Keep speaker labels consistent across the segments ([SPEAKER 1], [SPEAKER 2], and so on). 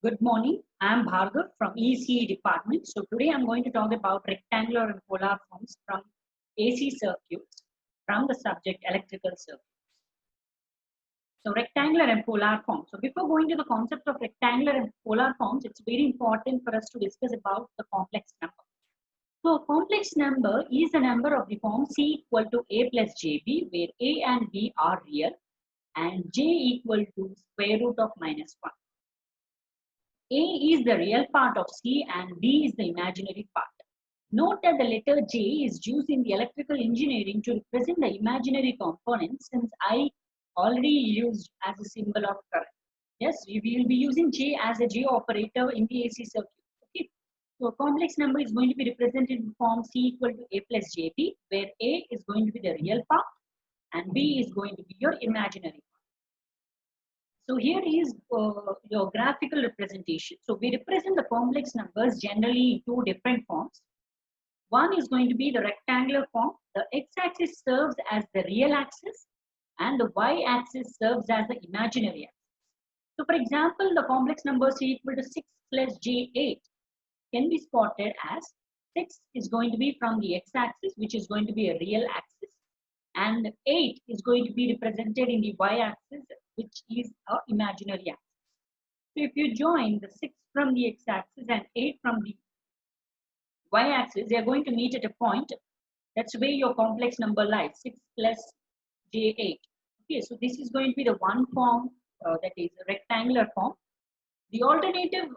[SPEAKER 1] Good morning. I am Bhargav from ECE department. So today I'm going to talk about rectangular and polar forms from AC circuits from the subject electrical circuit. So rectangular and polar forms. So before going to the concept of rectangular and polar forms, it's very important for us to discuss about the complex number. So a complex number is a number of the form C equal to A plus JB, where A and B are real and J equal to square root of minus 1. A is the real part of C and B is the imaginary part. Note that the letter J is used in the electrical engineering to represent the imaginary component, since I already used as a symbol of current. Yes, we will be using J as a J operator in the AC circuit. Okay. So a complex number is going to be represented in form C equal to A plus JB, where A is going to be the real part and B is going to be your imaginary part. So here is your graphical representation. So we represent the complex numbers generally in two different forms. One is going to be the rectangular form. The x-axis serves as the real axis and the y-axis serves as the imaginary axis. So for example, the complex number C equal to 6 plus J8 can be spotted as 6 is going to be from the x-axis, which is going to be a real axis, and 8 is going to be represented in the y-axis, which is an imaginary axis. So if you join the 6 from the x-axis and 8 from the y-axis, they are going to meet at a point. That's where your complex number lies, 6 plus j8. Okay, so this is going to be the one form, that is a rectangular form. The alternative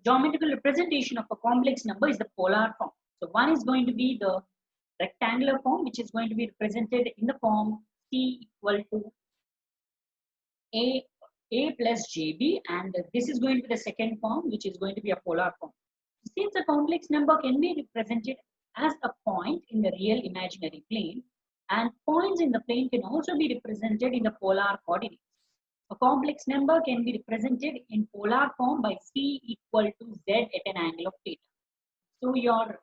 [SPEAKER 1] geometrical representation of a complex number is the polar form. So one is going to be the rectangular form, which is going to be represented in the form C equal to A plus JB, and this is going to be the second form, which is going to be a polar form. Since a complex number can be represented as a point in the real imaginary plane, and points in the plane can also be represented in the polar coordinates. A complex number can be represented in polar form by C equal to Z at an angle of theta. So your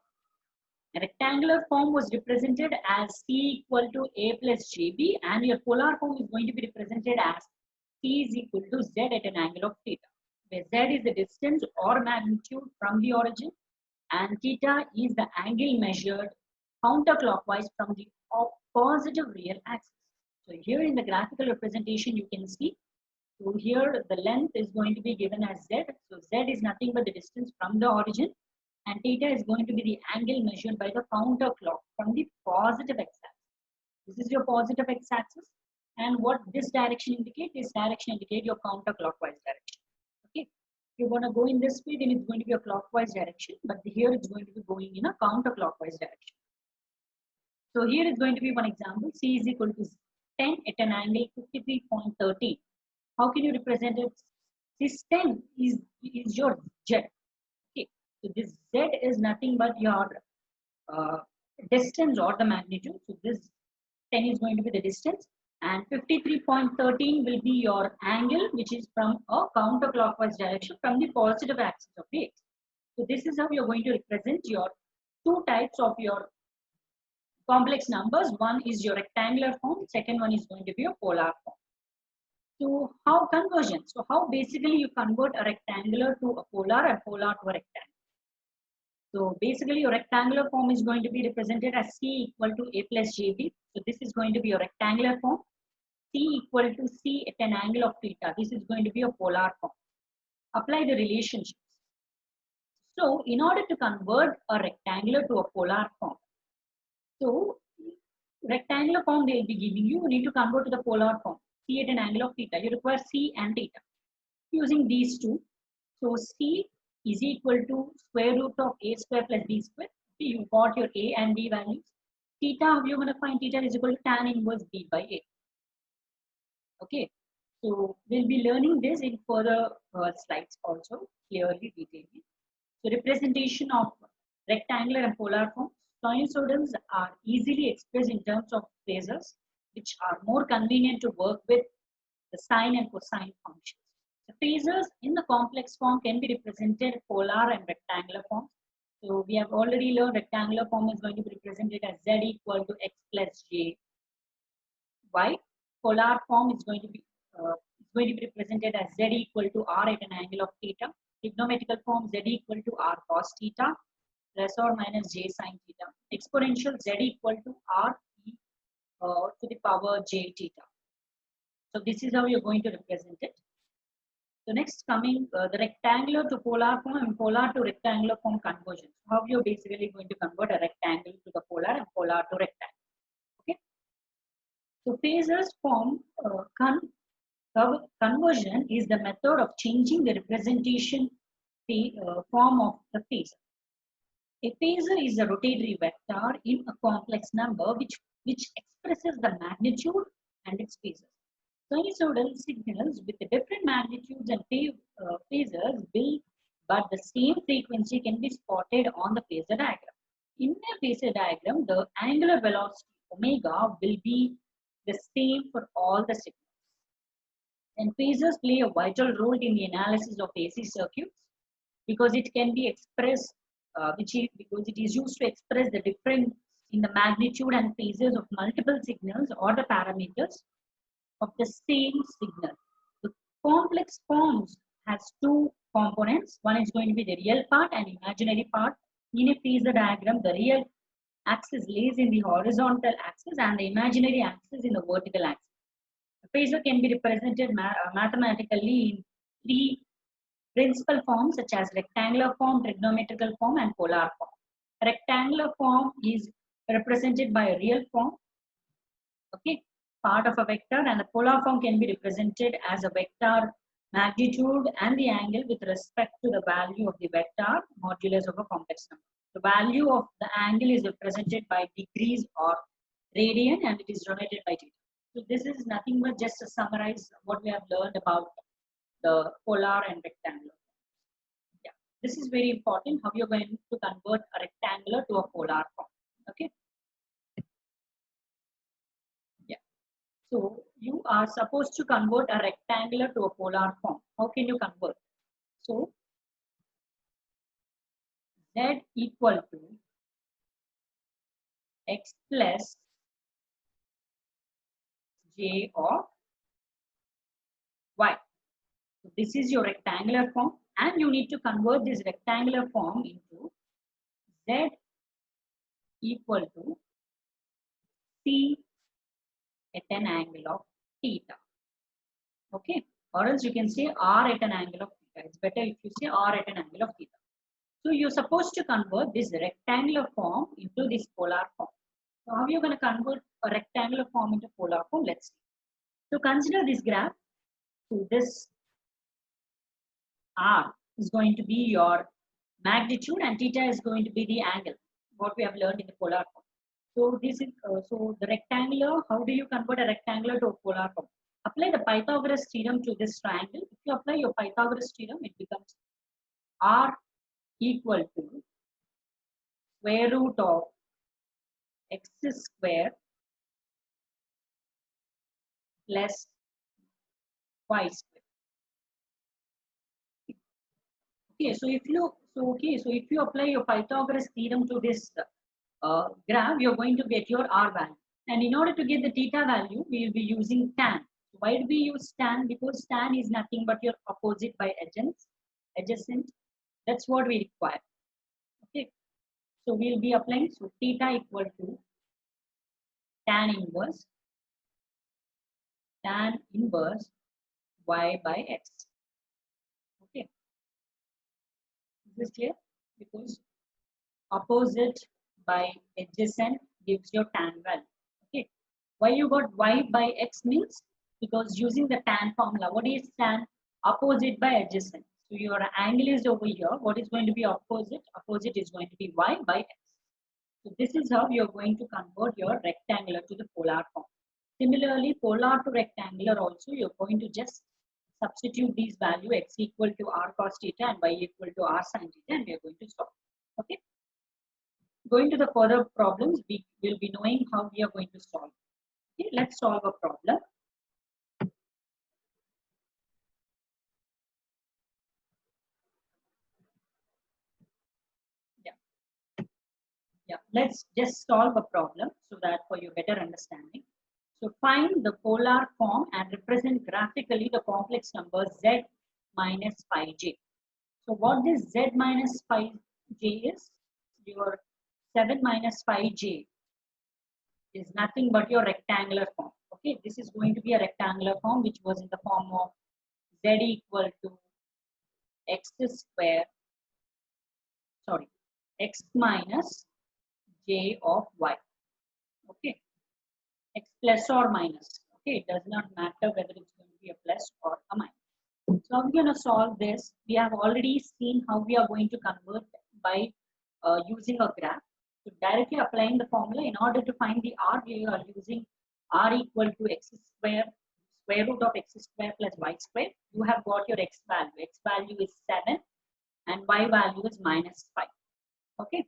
[SPEAKER 1] rectangular form was represented as C equal to A plus JB, and your polar form is going to be represented as C is equal to Z at an angle of theta, where Z is the distance or magnitude from the origin and theta is the angle measured counterclockwise from the positive real axis. So here in the graphical representation you can see, so here the length is going to be given as Z. So Z is nothing but the distance from the origin, and theta is going to be the angle measured by the counterclock from the positive x-axis. This is your positive x-axis, and what this direction indicate? This direction indicate your counterclockwise direction. Okay, if you want to go in this way, then it's going to be a clockwise direction, but here it's going to be going in a counterclockwise direction. So here is going to be one example. C is equal to 10 at an angle 53.13. How can you represent it? This 10 is your Z. Okay, so this Z is nothing but your distance or the magnitude. So this 10 is going to be the distance, and 53.13 will be your angle, which is from a counterclockwise direction from the positive axis of the x. So this is how you're going to represent your two types of your complex numbers. One is your rectangular form, second one is going to be a polar form. So how conversion? So how basically you convert a rectangular to a polar and polar to a rectangle. So basically your rectangular form is going to be represented as C equal to A plus JB. So this is going to be your rectangular form. C equal to C at an angle of theta. This is going to be a polar form. Apply the relationships. So in order to convert a rectangular to a polar form, so rectangular form they will be giving you, you need to convert to the polar form. C at an angle of theta. You require C and theta. Using these two, so C is equal to square root of A square plus B square. You got your A and B values. Theta, you're going to find theta is equal to tan inverse B by A. Okay, so we'll be learning this in further slides also, clearly detailing. So representation of rectangular and polar forms. Sinusoidals are easily expressed in terms of phasors, which are more convenient to work with the sine and cosine functions. The phasors in the complex form can be represented polar and rectangular forms. So we have already learned rectangular form is going to be represented as Z equal to X plus J Y. Polar form is going to be going to be represented as z equal to r at an angle of theta. Trigonometrical form z equal to r cos theta plus or minus j sin theta. Exponential z equal to r e to the power j theta. So this is how you're going to represent it. So next coming the rectangular to polar form and polar to rectangular form conversion. So how you're basically going to convert a rectangle to the polar and polar to rectangle. Okay. So phasors form conversion is the method of changing the representation form of the phasor. A phasor is a rotatory vector in a complex number which expresses the magnitude and its phasors. Sinusoidal signals with different magnitudes and phasors will, but the same frequency can be spotted on the phasor diagram. In a phasor diagram, the angular velocity omega will be the same for all the signals. And phasors play a vital role in the analysis of AC circuits because it can be expressed, because it is used to express the difference in the magnitude and phases of multiple signals or the parameters of the same signal. The complex forms has two components. One is going to be the real part and imaginary part. In a phasor diagram, the real axis lays in the horizontal axis and the imaginary axis in the vertical axis. A phasor can be represented mathematically in three principal forms such as rectangular form, trigonometrical form, and polar form. Rectangular form is represented by a real form, okay, part of a vector, and the polar form can be represented as a vector magnitude and the angle with respect to the value of the vector modulus of a complex number. The value of the angle is represented by degrees or radian and it is denoted by theta. So this is nothing but just to summarize what we have learned about the polar and rectangular. Yeah, this is very important how you're going to convert a rectangular to a polar form. Okay. Yeah. So you are supposed to convert a rectangular to a polar form. How can you convert? So z equal to x plus j of y. So this is your rectangular form and you need to convert this rectangular form into z equal to c at an angle of theta. Okay, or else you can say r at an angle of theta. It's better if you say r at an angle of theta. So you're supposed to convert this rectangular form into this polar form. So how are you going to convert a rectangular form into polar form? Let's see. So consider this graph. So this r is going to be your magnitude and theta is going to be the angle, what we have learned in the polar form. So this is so the rectangular. How do you convert a rectangular to a polar form? Apply the Pythagoras theorem to this triangle. If you apply your Pythagoras theorem, it becomes r equal to square root of x square plus y square. Okay, so if you apply your Pythagoras theorem to this graph, you're going to get your r value. And in order to get the theta value, we will be using tan. Why do we use tan? Because tan is nothing but your opposite by adjacent. That's what we require. Okay. So we'll be applying, so theta equal to tan inverse y by x. Okay. Is this clear? Because opposite by adjacent gives your tan value. Okay. Why you got y by x means? Because using the tan formula, what is tan? Opposite by adjacent. So your angle is over here. What is going to be opposite? Opposite is going to be y by x. So this is how you're going to convert your rectangular to the polar form. Similarly, polar to rectangular also, you're going to just substitute these value x equal to r cos theta and y equal to r sin theta, and we are going to solve. Okay. Going to the further problems, we will be knowing how we are going to solve. Okay, let's solve a problem. Yeah, let's just solve a problem so that for your better understanding. So find the polar form and represent graphically the complex number z minus phi j. So what this z minus phi j is, your 7 minus phi j is nothing but your rectangular form. Okay, this is going to be a rectangular form which was in the form of z equal to x square, sorry, x minus j of y. Okay, x plus or minus. Okay, it does not matter whether it's going to be a plus or a minus. So how we're going to solve this? We have already seen how we are going to convert by using a graph. So directly applying the formula, in order to find the r, we are using r equal to x square, square root of x square plus y square. You have got your x value. X value is 7 and y value is minus 5. Okay.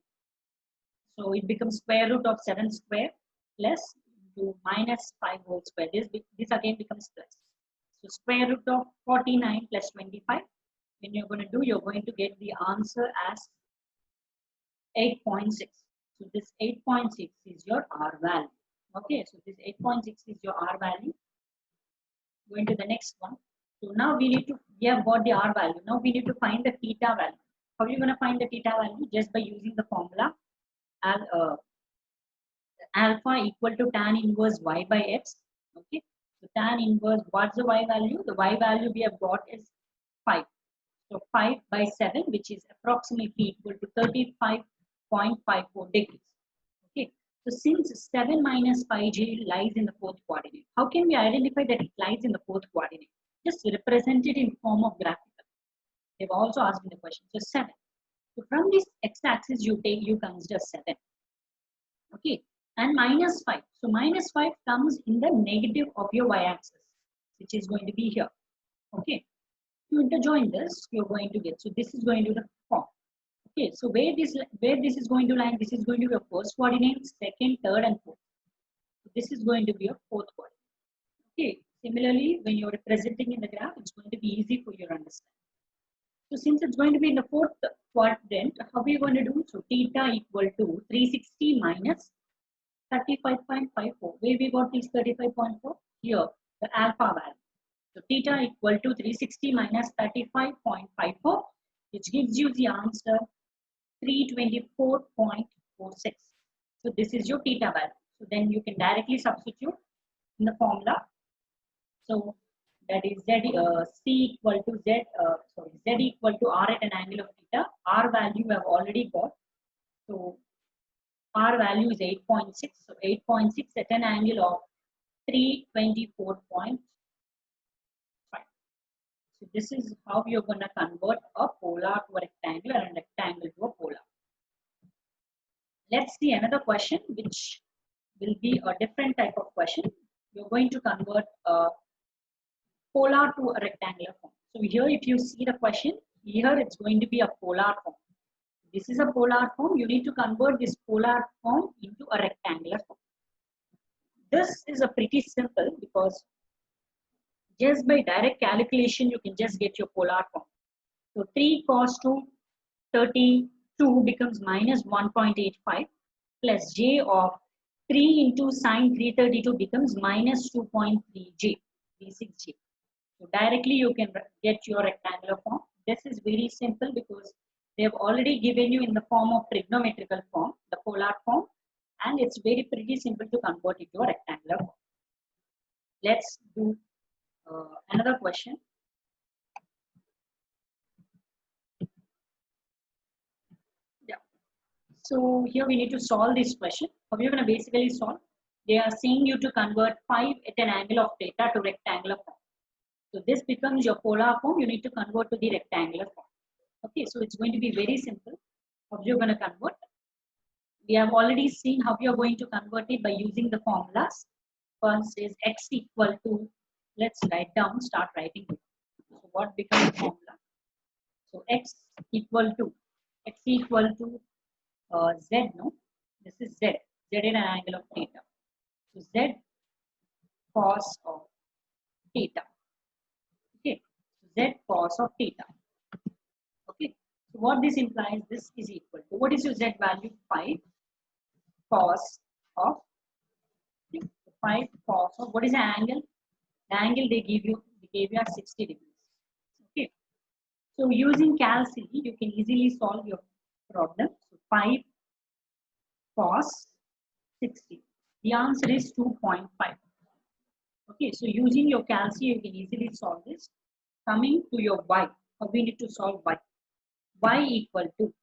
[SPEAKER 1] So it becomes square root of 7 square plus to minus 5 whole square. This again becomes plus. So square root of 49 plus 25. When you're going to do, you're going to get the answer as 8.6. So this 8.6 is your R value. Okay, so this 8.6 is your R value. Going to the next one. So now we have got the R value. Now we need to find the theta value. How are you going to find the theta value? Just by using the formula alpha equal to tan inverse y by x. Okay, so tan inverse, what's the y value? The y value we have got is 5. So 5 by 7, which is approximately equal to 35.54 degrees. Okay, so since 7 minus pi j lies in the fourth coordinate, how can we identify that it lies in the fourth coordinate? Just represent it in form of graphical. They've also asked me the question. So 7. So from this x-axis you consider 7. Okay, and minus 5. So minus 5 comes in the negative of your y-axis, which is going to be here. Okay, to interjoin this, you're going to get, so this is going to be the form. Okay, so where this is going to lie, this is going to be a first coordinate, second, third, and fourth. So this is going to be a fourth coordinate. Okay, similarly, when you're representing in the graph, it's going to be easy for your understanding. So since it's going to be in the fourth quadrant, how are we going to do? So theta equal to 360 minus 35.54. Where we got these 35.4? Here, the alpha value. So theta equal to 360 minus 35.54, which gives you the answer 324.46. So this is your theta value. So then you can directly substitute in the formula. So that is z equal to z equal to r at an angle of theta. R value we have already got. So R value is 8.6. So 8.6 at an angle of 324.5. So this is how you're going to convert a polar to a rectangle and a rectangle to a polar. Let's see another question, which will be a different type of question. You're going to convert a polar to a rectangular form. So here, if you see the question, here it's going to be a polar form. This is a polar form. You need to convert this polar form into a rectangular form. This is a pretty simple, because just by direct calculation, you can just get your polar form. So 3 cos 2 32 becomes minus 1.85 plus j of 3 into sine 332 becomes minus 2.3j, 36j. So directly you can get your rectangular form. This is very simple because they have already given you in the form of trigonometrical form, the polar form, and it's very pretty simple to convert it to a rectangular form. Let's do another question. Yeah. So here we need to solve this question. How are you going to basically solve? They are saying you to convert 5 at an angle of theta to rectangular form. So this becomes your polar form. You need to convert to the rectangular form. Okay, so it's going to be very simple. How you're going to convert? We have already seen how you're going to convert it by using the formulas. First is x equal to, let's write down, start writing it. So what becomes the formula? So x equal to z, no? This is z. Z in an angle of theta. So z cos of theta. Okay, z cos of theta. Okay, so what this implies, this is equal to, what is your z value? 5 cos of 5 cos of, what is the angle? The angle they gave you at 60 degrees. Okay. So using Calc, you can easily solve your problem. So 5 cos 60. The answer is 2.5. Okay, so using your Calc, you can easily solve this. Coming to your y, we need to solve y. Y equal to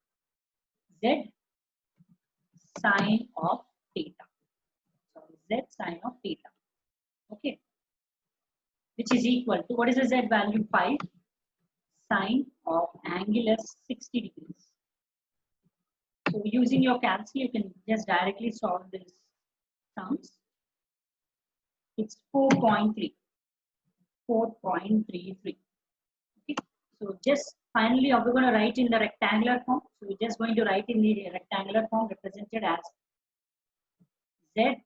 [SPEAKER 1] z sine of theta. So z sine of theta. Okay, which is equal to, what is the z value? 5. Sine of angle is 60 degrees. So using your Calc, you can just directly solve this sums. It's 4.3. 4.33. Okay. So just finally, we're going to write in the rectangular form. So we're just going to write in the rectangular form represented as z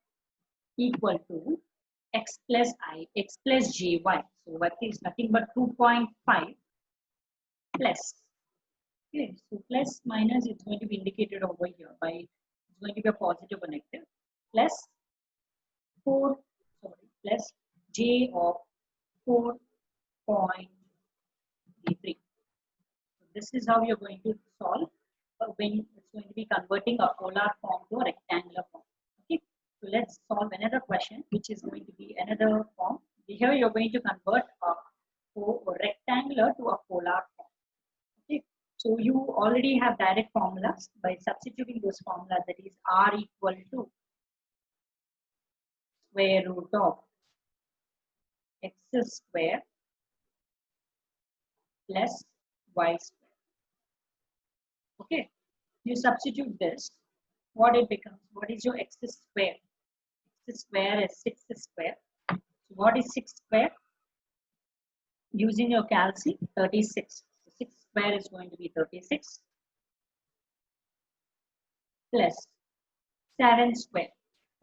[SPEAKER 1] equal to x plus I, x plus jy. So what is nothing but 2.5 plus. Okay, so plus minus is going to be indicated over here by, it's going to be a positive or negative, plus plus j of 4.33. So this is how you're going to solve when it's going to be converting a polar form to a rectangular form. Okay, so let's solve another question, which is going to be another form. Here you're going to convert a rectangular to a polar form. Okay, so you already have direct formulas. By substituting those formulas, that is r equal to square root of x square plus y square. Okay, you substitute this, what it becomes? What is your x square? X square is 6 square. So what is 6 square? Using your Calc, 36. So 6 square is going to be 36 plus 7 square.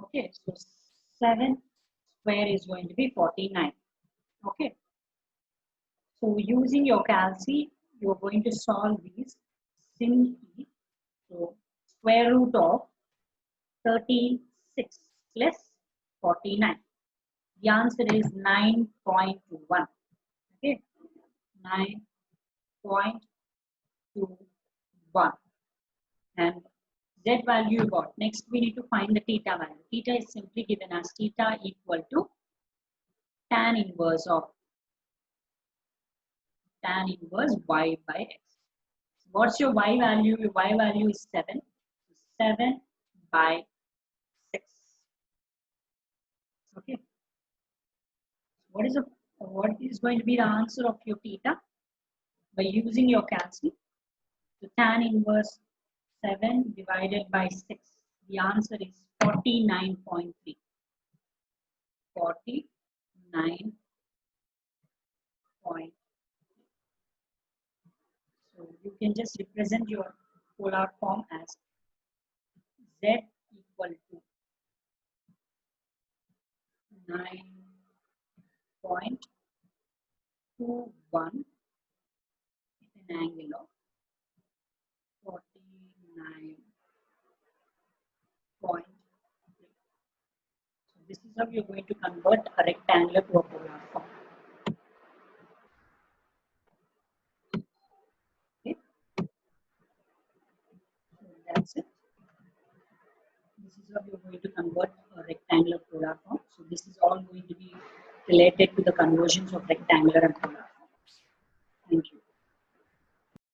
[SPEAKER 1] Okay, so 7 square is going to be 49. Okay, so using your Calc, you're going to solve these simply. So square root of 36 plus 49. The answer is 9.21. Okay, 9.21. And z value you got. Next, we need to find the theta value. Theta is simply given as theta equal to tan inverse of y by x. What's your y value? Your y value is 7. 7 by 6. Okay. What is going to be the answer of your theta? By using your Calc, so tan inverse 7 divided by 6. The answer is 49.3. 49.3. So you can just represent your polar form as z equal to 9.21 with an angle of 49.3. So this is how you're going to convert a rectangular to a polar form. Okay. So that's it. This is how you're going to convert a rectangular polar form. So this is all going to be related to the conversions of rectangular and polar forms. Thank you.